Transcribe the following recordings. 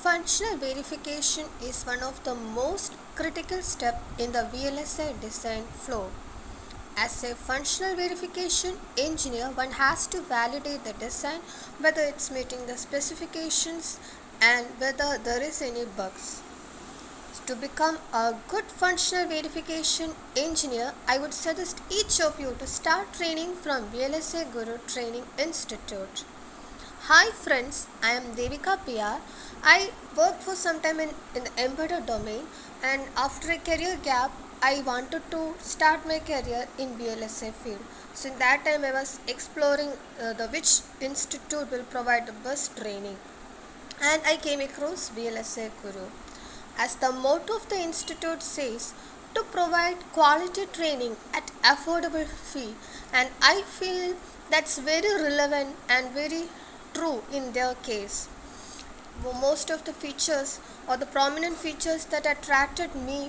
Functional verification is one of the most critical steps in the VLSI design flow. As a functional verification engineer, one has to validate the design, whether it's meeting the specifications and whether there is any bugs. To become a good functional verification engineer, I would suggest each of you to start training from VLSI Guru Training Institute. Hi friends, I am Devika PR. I worked for some time in the embedded domain, and after a career gap, I wanted to start my career in VLSI field. So in that time I was exploring the which institute will provide the best training, and I came across VLSI Guru. As the motto of the institute says, to provide quality training at affordable fee, and I feel that's very relevant and very true in their case. Most of the features or the prominent features that attracted me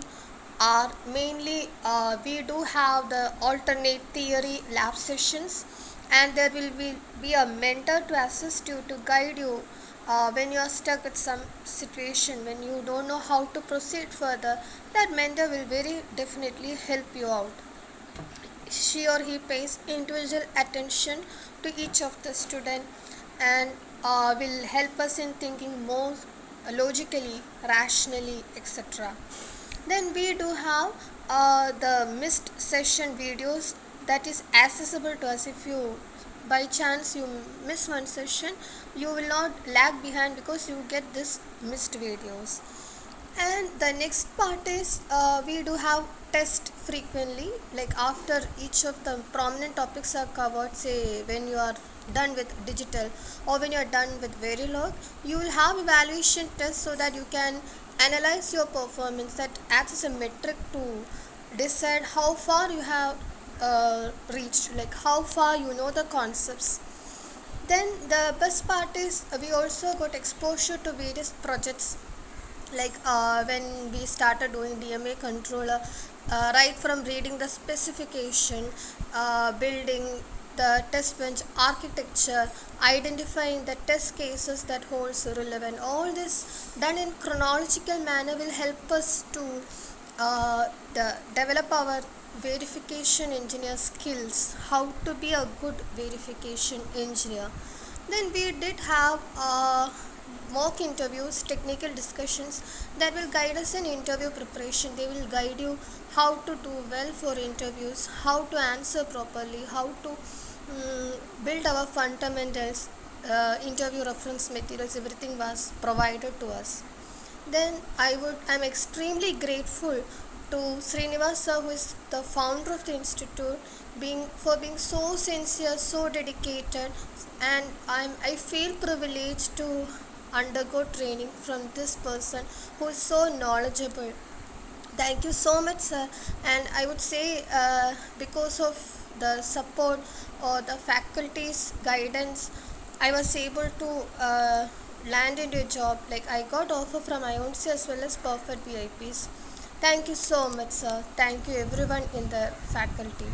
are mainly we do have the alternate theory lab sessions, and there will be a mentor to assist you, to guide you when you are stuck with some situation, when you don't know how to proceed further. That mentor will very definitely help you out. She or he pays individual attention to each of the student, and will help us in thinking more logically, rationally, etc. Then we do have the missed session videos that is accessible to us. If you by chance you miss one session, you will not lag behind because you get this missed videos. And the next part is we do have test frequently, like after each of the prominent topics are covered, say when you are done with digital or when you are done with Verilog, you will have evaluation tests so that you can analyze your performance. That acts as a metric to decide how far you have reached, like how far you know the concepts. Then the best part is we also got exposure to various projects, like when we started doing DMA controller, right from reading the specification, building the test bench architecture, identifying the test cases that holds relevant. All this done in chronological manner will help us to develop our verification engineer skills, how to be a good verification engineer. Then we did have mock interviews, technical discussions that will guide us in interview preparation. They will guide you how to do well for interviews, how to answer properly, how to build our fundamentals, interview reference materials, everything was provided to us. Then I'm extremely grateful to Srinivas sir, who is the founder of the institute, for being so sincere, so dedicated, and I feel privileged to undergo training from this person who is so knowledgeable. Thank you so much, sir. And I would say because of the support or the faculty's guidance, I was able to land into a job. Like I got offer from IONC as well as Perfect VIPs. Thank you so much, sir. Thank you everyone in the faculty.